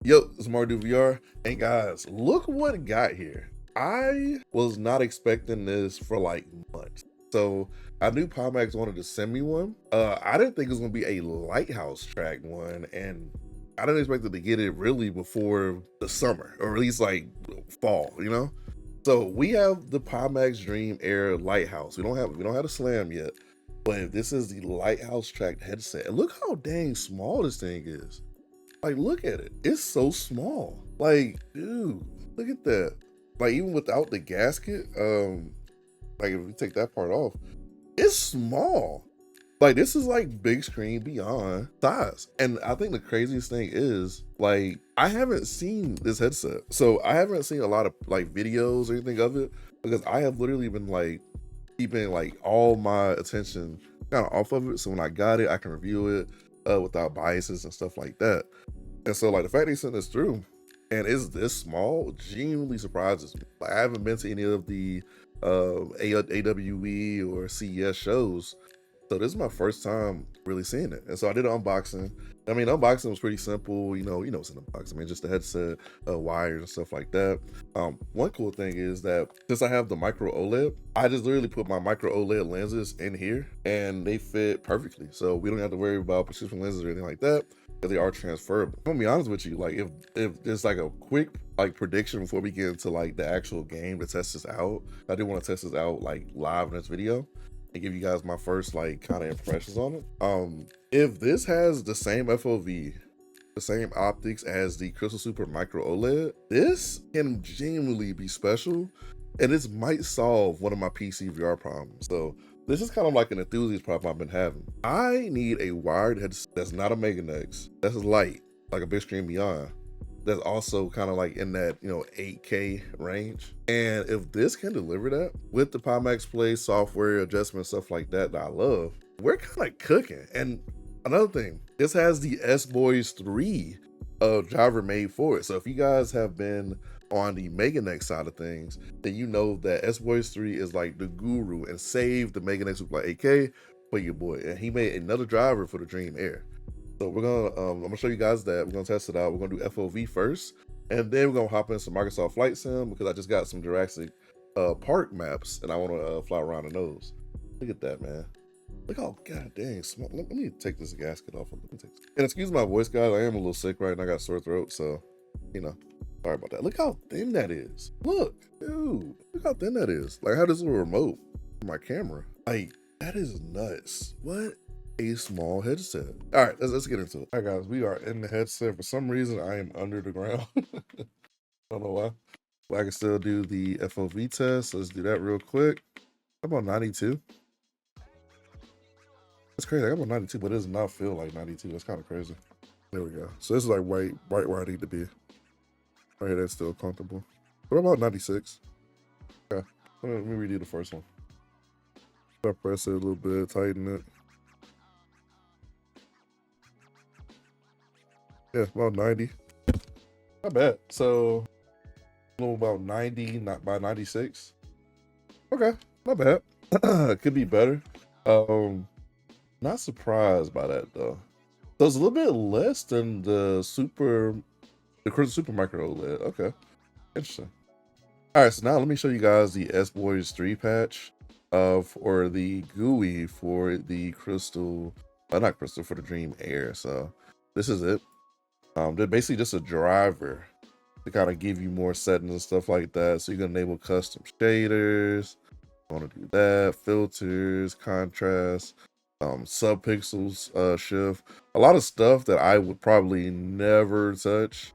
Yo, it's MartydudeVR, and guys, look what got here. I was not expecting this for like months. So I knew Pimax wanted to send me one. I didn't think it was gonna be a lighthouse track one, and I didn't expect it to get it really before the summer, or at least like fall, you know? So we have the Pimax Dream Air Lighthouse. We don't have the Slam yet, but this is the lighthouse tracked headset. And look how dang small this thing is. Like, look at it. It's so small. Like, dude, look at that. Like, even without the gasket, like if we take that part off, it's small. Like, this is like Bigscreen Beyond size. And I think the craziest thing is, like, I haven't seen this headset. So I haven't seen a lot of like videos or anything of it, because I have literally been like keeping like all my attention kind of off of it. So when I got it, I can review it without biases and stuff like that. And so like the fact they sent this through and it's this small genuinely surprises me. Like, I haven't been to any of the AWE or CES shows, so this is my first time really seeing it. And so I did an unboxing. I mean, the unboxing was pretty simple. It's an unboxing. I mean, just the headset, wires and stuff like that. One cool thing is that since I have the micro OLED, I just literally put my micro OLED lenses in here and they fit perfectly. So we don't have to worry about prescription lenses or anything like that, because they are transferable. I'm gonna be honest with you, like if there's like a quick like prediction before we get into like the actual game to test this out, I do want to test this out like live in this video and give you guys my first like kind of impressions on it. If this has the same FOV, the same optics as the Crystal Super Micro-OLED, this can genuinely be special, and this might solve one of my PC VR problems. So this is kind of like an enthusiast problem I've been having. I need a wired headset that's not a Meganex, that's light, like a Bigscreen Beyond, that's also kind of like in that 8K range. And if this can deliver that with the Pimax Play software adjustment stuff like that I love, we're kind of cooking. And another thing, this has the S-Boys 3 driver made for it. So if you guys have been on the Meganex side of things, then you know that S-Boys 3 is like the guru and saved the Meganex Superlight 8K for your boy. And he made another driver for the Dream Air. So we're gonna, I'm gonna show you guys that. We're gonna test it out. We're gonna do FOV first, and then we're gonna hop in some Microsoft Flight Sim, because I just got some Jurassic Park maps and I wanna fly around in those. Look at that, man. Look how god dang small. Let me take this gasket off. And excuse my voice, guys. I am a little sick right now. I got a sore throat, so sorry about that. Look how thin that is. Look, dude. Look how thin that is. Like, I have this little remote for my camera. Like, that is nuts. What a small headset. All right, let's get into it. All right, guys, we are in the headset. For some reason, I am under the ground. I don't know why. But I can still do the FOV test. Let's do that real quick. How about 92? That's crazy. I got about 92, but it does not feel like 92. That's kind of crazy. There we go. So this is like right where I need to be. Right here, that's still comfortable. What about 96? Okay, let me redo the first one. I press it a little bit, tighten it. Yeah, about 90. Not bad. So a little about 90, not by 96. Okay, not bad. Could be better. Not surprised by that though. So it's a little bit less than the Crystal Super Micro-OLED. Okay, interesting. All right, so now let me show you guys the S-Boys 3 patch for the GUI for the Crystal, not Crystal, for the Dream Air. So this is it. They're basically just a driver to kind of give you more settings and stuff like that. So you can enable custom shaders. Want to do that, filters, contrast, subpixels shift, a lot of stuff that I would probably never touch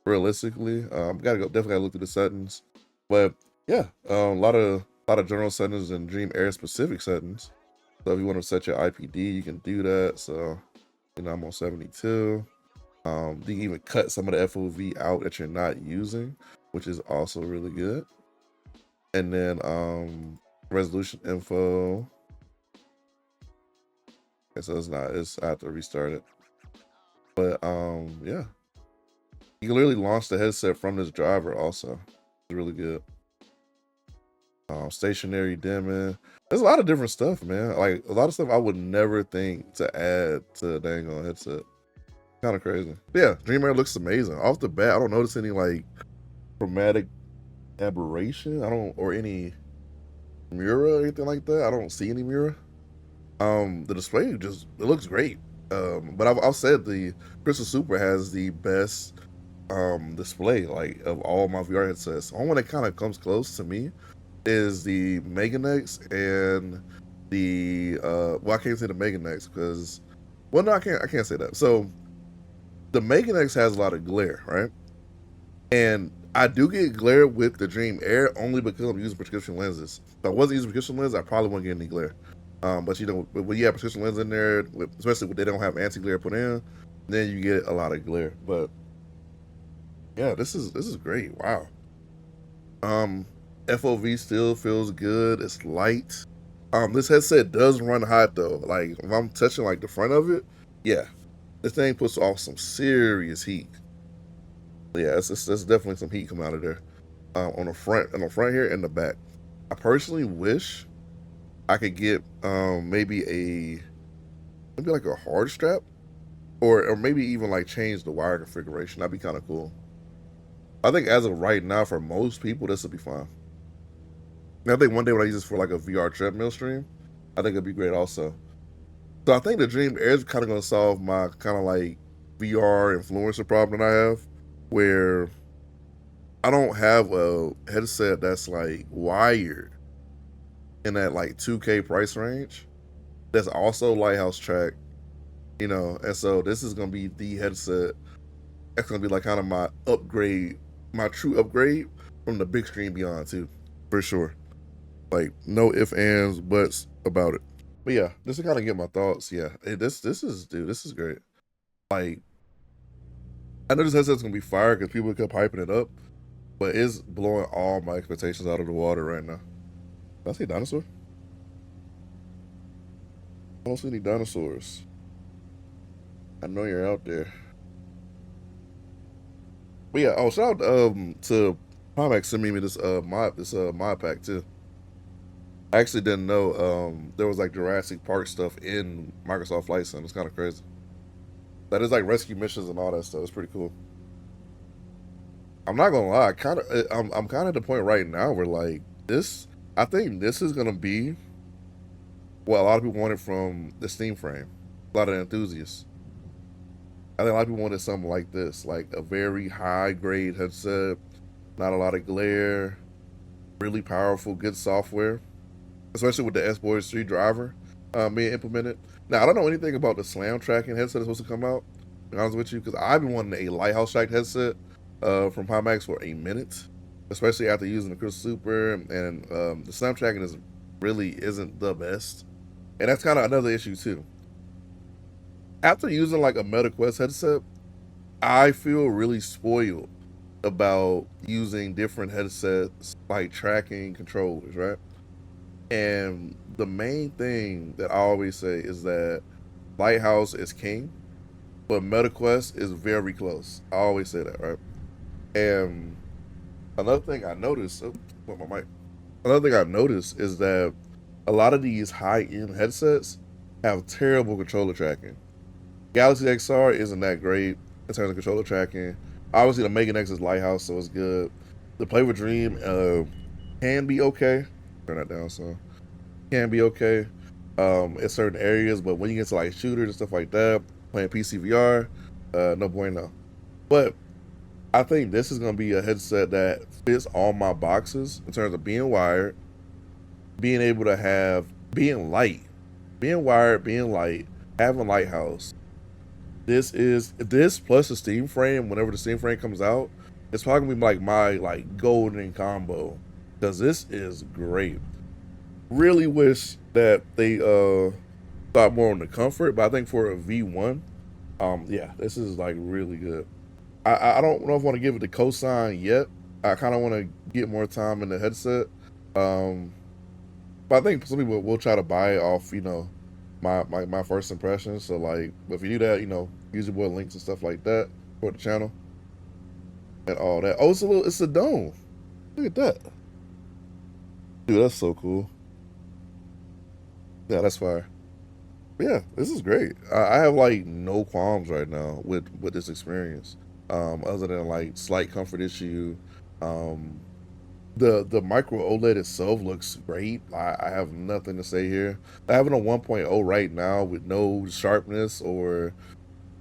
realistically. Definitely gotta look through the settings, but yeah, a lot of general settings and Dream Air specific settings. So if you want to set your IPD, you can do that. So I'm on 72. You can even cut some of the FOV out that you're not using, which is also really good. And then resolution info. Okay, so I have to restart it. But yeah. You can literally launch the headset from this driver also. It's really good. Stationary dimming. There's a lot of different stuff, man. Like a lot of stuff I would never think to add to a dang on headset. Kind of crazy. But yeah, Dream Air looks amazing. Off the bat, I don't notice any like chromatic aberration. I don't, or any mirror or anything like that. I don't see any mirror. The display just, it looks great. But I've said the Crystal Super has the best display like of all my VR headsets. The only one that kind of comes close to me is the Meganex and the well, I can't say the Meganex because, well, no, I can't say that. So the Meganex has a lot of glare, right? And I do get glare with the Dream Air only because I'm using prescription lenses. If I wasn't using prescription lenses, I probably wouldn't get any glare. But you know, when you have prescription lens in there, especially when they don't have anti-glare put in, then you get a lot of glare. But yeah, this is great. Wow. FOV still feels good. It's light. This headset does run hot though. Like if I'm touching like the front of it, yeah, this thing puts off some serious heat. Yeah, it's definitely some heat coming out of there. On the front here and the back. I personally wish I could get maybe like a hard strap, or maybe even like change the wire configuration. That'd be kind of cool. I think as of right now, for most people, this would be fine. And I think one day when I use this for like a VR treadmill stream, I think it'd be great also. So I think the Dream Air is kind of going to solve my kind of like VR influencer problem that I have, where I don't have a headset that's like wired in that like 2K price range. That's also lighthouse track, you know. And so this is going to be the headset that's going to be like kind of my upgrade, my true upgrade from the Bigscreen Beyond too, for sure. Like no ifs, ands, buts about it. But yeah, just to kind of get my thoughts. Yeah, this is great. Like I know this headset's gonna be fire because people kept hyping it up, but it's blowing all my expectations out of the water right now. Did I see dinosaur? I don't see any dinosaurs. I know you're out there. But yeah, oh shout out to Pimax sending me this mod pack too. I actually didn't know there was like Jurassic Park stuff in Microsoft Flight Sim. It's kind of crazy. That is like rescue missions and all that stuff. It's pretty cool. I'm not gonna lie, I'm kind of at the point right now where like this, I think this is gonna be what a lot of people wanted from the Steam frame. A lot of enthusiasts. I think a lot of people wanted something like this, like a very high grade headset, not a lot of glare, really powerful, good software, especially with the S-Boys 3 driver being implemented. Now, I don't know anything about the slam tracking headset that's supposed to come out, to be honest with you, because I've been wanting a lighthouse tracked headset from Pimax for a minute, especially after using the Crystal Super, and the slam tracking really isn't the best. And that's kind of another issue too. After using like a Meta Quest headset, I feel really spoiled about using different headsets like tracking controllers, right? And the main thing that I always say is that Lighthouse is king, but MetaQuest is very close. I always say that, right? And another thing I noticed, another thing I noticed is that a lot of these high-end headsets have terrible controller tracking. Galaxy XR isn't that great in terms of controller tracking. Obviously, the Meganex is Lighthouse, so it's good. The Play with Dream can be okay. Turn that down, so can be okay in certain areas, but when you get to like shooters and stuff like that, playing PCVR, no bueno. But I think this is gonna be a headset that fits all my boxes in terms of being wired, being able to have, being light, being wired, being light, having lighthouse. This plus the Steam frame. Whenever the Steam frame comes out, it's probably gonna be like my like golden combo, because this is great. Really wish that they thought more on the comfort, but I think for a V1, yeah, this is like really good. I don't know if I want to give it the cosign yet. I kind of want to get more time in the headset. But I think some people will try to buy it off, you know, my first impressions. So like, if you do that, you know, use your boy links and stuff like that for the channel and all that. Oh, it's a dome. Look at that, dude. That's so cool. Yeah, that's fire. Yeah, this is great. I have like no qualms right now with this experience, other than like slight comfort issue. Um, the micro OLED itself looks great. I have nothing to say here. I have it on 1.0 right now with no sharpness or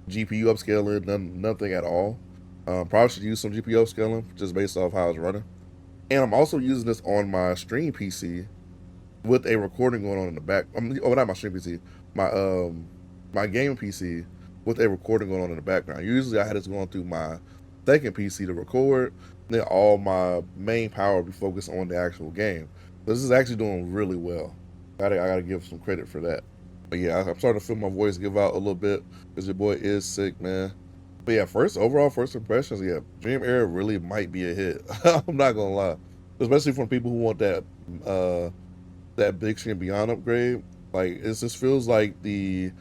GPU upscaling, nothing at all. Probably should use some GPU upscaling just based off how it's running. And I'm also using this on my stream PC with a recording going on in the back. Oh, not my stream PC, my game PC with a recording going on in the background. Usually, I had this going through my second PC to record. Then all my main power will be focused on the actual game. So this is actually doing really well. I gotta give some credit for that. But yeah, I'm starting to feel my voice give out a little bit because your boy is sick, man. But yeah, overall first impressions, yeah, Dream Air really might be a hit. I'm not gonna lie, especially from people who want that Bigscreen Beyond upgrade. Like it just feels like the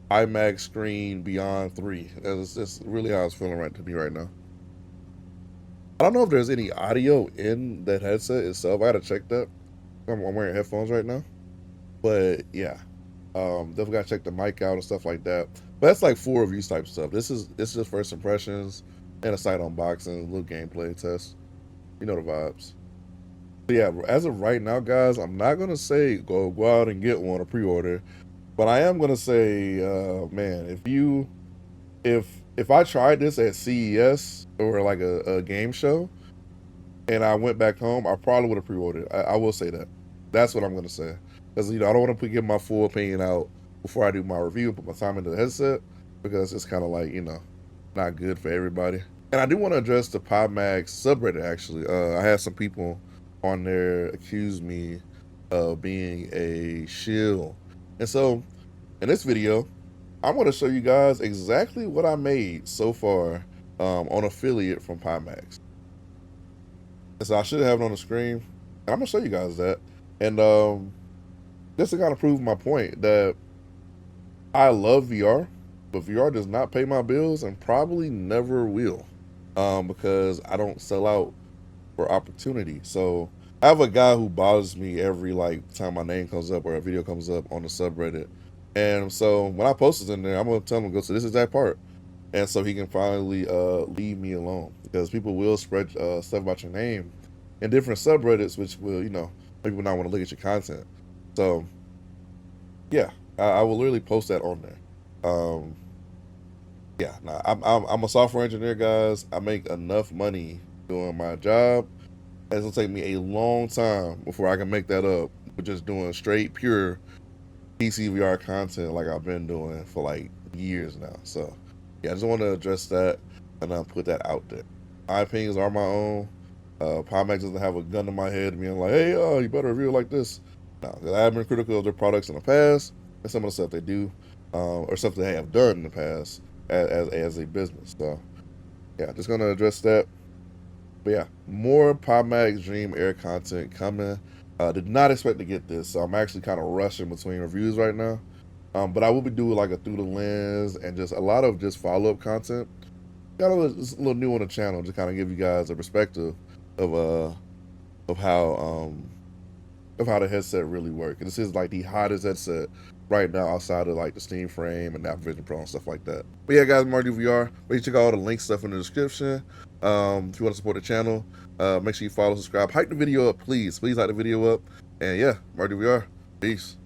Bigscreen Beyond 3. That's really how it's feeling right to me right now. I don't know if there's any audio in that headset itself. I gotta check that. I'm wearing headphones right now, but yeah, definitely gotta check the mic out and stuff like that. But that's like full reviews type stuff. It's just first impressions and a site unboxing, a little gameplay test. You know the vibes. But yeah, as of right now, guys, I'm not gonna say go out and get one or pre-order, but I am gonna say, man, if I tried this at CES or like a game show and I went back home, I probably would have pre-ordered. I will say that. That's what I'm gonna say, because I don't want to get my full opinion out before I do my review, put my time into the headset, because it's kind of like not good for everybody. And I do want to address the Pimax subreddit. Actually, I had some people on there accuse me of being a shill, and so in this video, I'm going to show you guys exactly what I made so far on affiliate from Pimax. And so I should have it on the screen, and I'm going to show you guys that. And just to kind of prove my point that I love VR, but VR does not pay my bills and probably never will, because I don't sell out for opportunity. So I have a guy who bothers me every time my name comes up or a video comes up on the subreddit. And so when I post this in there, I'm gonna tell him to go to this exact part, and so he can finally leave me alone, because people will spread stuff about your name in different subreddits, which will people not want to look at your content. So yeah, I will literally post that on there. Yeah, nah, I'm a software engineer, guys. I make enough money doing my job. It'll take me a long time before I can make that up with just doing straight pure PCVR content like I've been doing for like years now. So yeah, I just want to address that and put that out there. My opinions are my own. Pimax doesn't have a gun to my head being like, hey, you better review it like this. No, I have been critical of their products in the past and some of the stuff they do, or stuff they have done in the past as a business. So yeah, just gonna address that. But yeah, more Pimax Dream Air content coming. Did not expect to get this, so I'm actually kind of rushing between reviews right now. But I will be doing like a through the lens and just a lot of just follow-up content. Got a little new on the channel to kind of give you guys a perspective of how the headset really works. And this is like the hottest headset right now outside of like the Steam Frame and Apple Vision Pro and stuff like that. But yeah, guys, MartydudeVR. Make sure you check out all the link stuff in the description. If you want to support the channel, make sure you follow, subscribe, hype the video up, please. Please hype the video up. And yeah, MartydudeVR. Peace.